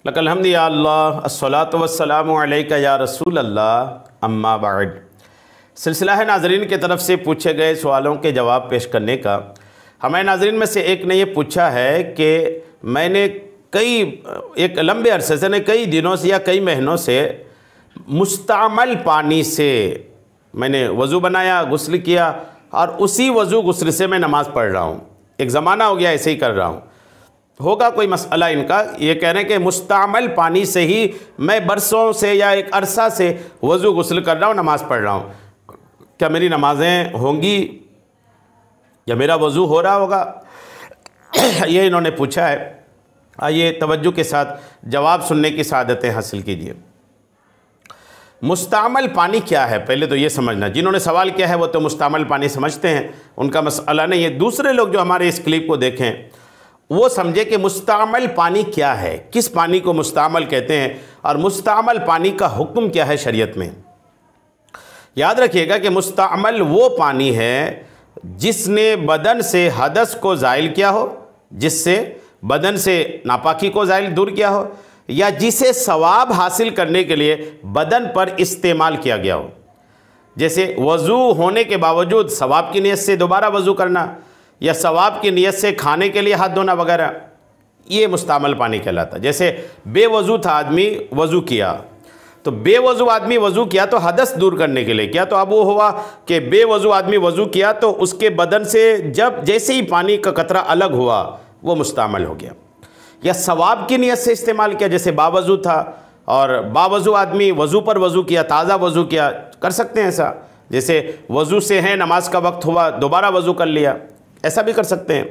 लकल हम्द या अल्लाह अस्सलातु वस्सलामु अलैका या रसूल अल्लाह अम्मा बाद। सिलसिला है नाज़रीन की तरफ से पूछे गए सवालों के जवाब पेश करने का। हमारे नाज़रीन में से एक ने ये पूछा है कि मैंने एक लंबे अरसे से कई दिनों से या कई महीनों से मुस्तअमल पानी से मैंने वज़ू बनाया, गुस्ल किया और उसी वज़ू गुस्ल से मैं नमाज़ पढ़ रहा हूँ। एक ज़माना हो गया ऐसे ही कर रहा हूँ। होगा कोई मसला इनका, ये कह रहे हैं कि मुस्तअमल पानी से ही मैं बरसों से या एक अरसा से वज़ू गुस्ल कर रहा हूँ, नमाज़ पढ़ रहा हूँ। क्या मेरी नमाज़ें होंगी या मेरा वज़ू हो रहा होगा? ये इन्होंने पूछा है। आइए तवज्जो के साथ जवाब सुनने की सआदतें हासिल कीजिए। मुस्तअमल पानी क्या है पहले तो ये समझना। जिन्होंने सवाल किया है वो तो मुस्तअमल पानी समझते हैं, उनका मसला नहीं है। दूसरे लोग जो हमारे इस क्लिप को देखें वो समझे कि मुस्तअमल पानी क्या है, किस पानी को मुस्तअमल कहते हैं और मुस्तअमल पानी का हुक्म क्या है शरीयत में। याद रखिएगा कि मुस्तअमल वो पानी है जिसने बदन से हदस को ज़ाइल किया हो, जिससे बदन से नापाकी को ज़ाइल दूर किया हो, या जिसे सवाब हासिल करने के लिए बदन पर इस्तेमाल किया गया हो। जैसे वज़ू होने के बावजूद सवाब की नीयत से दोबारा वज़ू करना या सवाब की नीयत से खाने के लिए हाथ धोना वगैरह, ये मुस्तअमल पानी कहलाता है। जैसे बेवज़ू था आदमी, वज़ू किया, तो बेवज़ू आदमी वज़ू किया तो हदस दूर करने के लिए किया, तो अब वो हुआ कि बेवज़ू आदमी वज़ू किया तो उसके बदन से जैसे ही पानी का कतरा अलग हुआ वो मुस्तअमल हो गया। या सवाब की नीयत से इस्तेमाल किया, जैसे बावज़ू था और बावज़ू आदमी वज़ू पर वज़ू किया, ताज़ा वज़ू किया, कर सकते हैं ऐसा। जैसे वज़ू से है, नमाज का वक्त हुआ, दोबारा वज़ू कर लिया, ऐसा भी कर सकते हैं।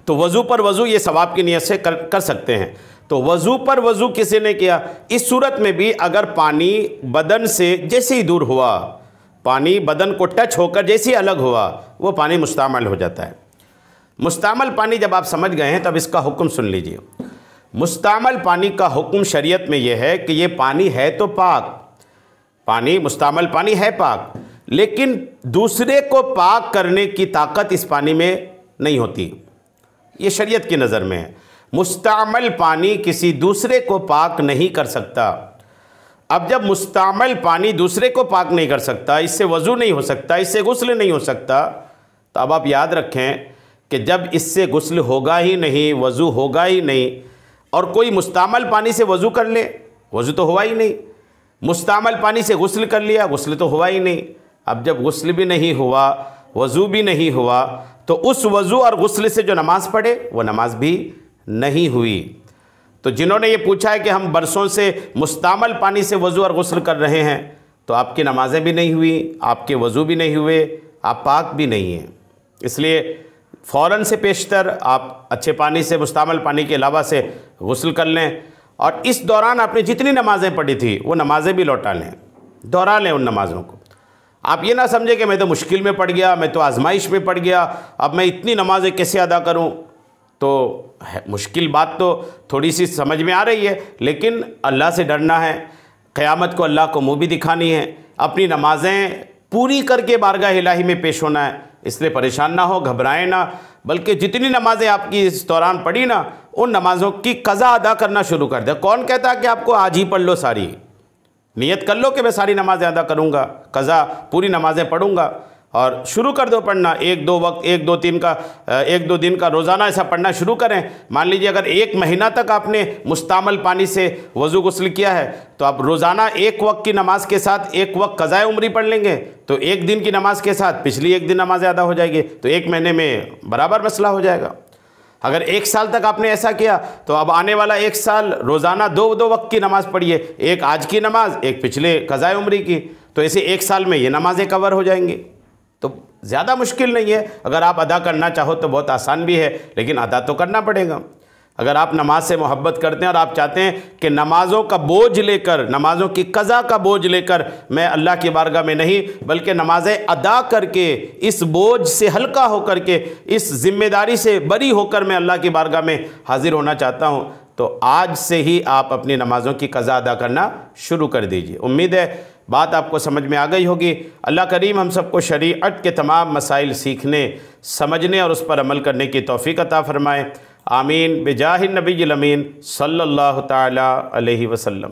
तो वज़ू पर वज़ू ये सवाब की नीयत से कर सकते हैं। तो वज़ू पर वज़ू किसी ने किया, इस सूरत में भी अगर पानी बदन से जैसे ही दूर हुआ, पानी बदन को टच होकर जैसे ही अलग हुआ, वो पानी मुस्तअमल हो जाता है। मुस्तअमल पानी जब आप समझ गए हैं तब इसका हुक्म सुन लीजिए। मुस्तअमल पानी का हुक्म शरीयत में यह है कि ये पानी है तो पाक, पानी मुस्तअमल पानी है पाक, लेकिन दूसरे को पाक करने की ताकत इस पानी में नहीं होती। ये शरीयत की नज़र में है। मुस्तअमल पानी किसी दूसरे को पाक नहीं कर सकता। अब जब मुस्तअमल पानी दूसरे को पाक नहीं कर सकता, इससे वज़ू नहीं हो सकता, इससे गुस्ल नहीं हो सकता, तो अब आप याद रखें कि जब इससे गुस्ल होगा ही नहीं, वज़ू होगा ही नहीं, और कोई मुस्तअमल पानी से वज़ू कर ले, वज़ू तो हुआ ही नहीं। मुस्तअमल पानी से गुस्ल कर लिया, गुस्ल तो हुआ ही नहीं। अब जब गुस्ल भी नहीं हुआ, वज़ू भी नहीं हुआ, तो उस वज़ू और गुस्ल से जो नमाज़ पढ़े वो नमाज भी नहीं हुई। तो जिन्होंने ये पूछा है कि हम बरसों से मुस्तअमल पानी से वज़ू और गुस्ल कर रहे हैं, तो आपकी नमाज़ें भी नहीं हुई, आपके वज़ू भी नहीं हुए, आप पाक भी नहीं हैं। इसलिए फ़ौरन से पेशतर आप अच्छे पानी से, मुस्तअमल पानी के अलावा से गुस्ल कर लें, और इस दौरान आपने जितनी नमाज़ें पढ़ी थी वो नमाज़ें भी लौटा लें, दोहरा लें उन नमाज़ों को। आप ये ना समझें कि मैं तो मुश्किल में पड़ गया, मैं तो आजमाइश में पड़ गया, अब मैं इतनी नमाज़ें कैसे अदा करूं। तो मुश्किल बात तो थोड़ी सी समझ में आ रही है, लेकिन अल्लाह से डरना है, क़यामत को अल्लाह को मुँह भी दिखानी है, अपनी नमाज़ें पूरी करके बारगाह इलाही में पेश होना है। इसलिए परेशान ना हो, घबराएं ना, बल्कि जितनी नमाज़ें आपकी इस दौरान पढ़ी ना, उन नमाज़ों की क़ज़ा अदा करना शुरू कर दे। कौन कहता है कि आपको आज ही पढ़ लो सारी? नियत कर लो कि मैं सारी नमाज़ें अदा करूँगा, क़ज़ा पूरी नमाज़ें पढ़ूँगा, और शुरू कर दो पढ़ना। एक दो दिन का रोज़ाना ऐसा पढ़ना शुरू करें। मान लीजिए अगर एक महीना तक आपने मुस्तअमल पानी से वज़ू गुस्ल किया है, तो आप रोज़ाना एक वक्त की नमाज के साथ एक वक्त क़ज़ाए उम्री पढ़ लेंगे, तो एक दिन की नमाज के साथ पिछली एक दिन नमाज़ें अदा हो जाएगी, तो एक महीने में बराबर मसला हो जाएगा। अगर एक साल तक आपने ऐसा किया, तो अब आने वाला एक साल रोज़ाना दो वक्त की नमाज़ पढ़िए, एक आज की नमाज, एक पिछले क़ज़ाए उम्री की, तो ऐसे एक साल में ये नमाज़ें कवर हो जाएंगी। तो ज़्यादा मुश्किल नहीं है। अगर आप अदा करना चाहो तो बहुत आसान भी है, लेकिन अदा तो करना पड़ेगा। अगर आप नमाज से मोहब्बत करते हैं और आप चाहते हैं कि नमाज़ों का बोझ लेकर, नमाज़ों की क़ज़ा का बोझ लेकर मैं अल्लाह की बारगाह में नहीं, बल्कि नमाज़ें अदा करके इस बोझ से हल्का होकर के, इस ज़िम्मेदारी से बरी होकर मैं अल्लाह की बारगाह में हाजिर होना चाहता हूँ, तो आज से ही आप अपनी नमाज़ों की क़ज़ा अदा करना शुरू कर दीजिए। उम्मीद है बात आपको समझ में आ गई होगी। अल्लाह करीम हम सबको शरीअत के तमाम मसाइल सीखने, समझने और उस पर अमल करने की तौफ़ीक़ अता फ़रमाए। आमीन बिजाहिन नबील अमीन सल्लल्लाहु ताला अलैहि वसल्लम।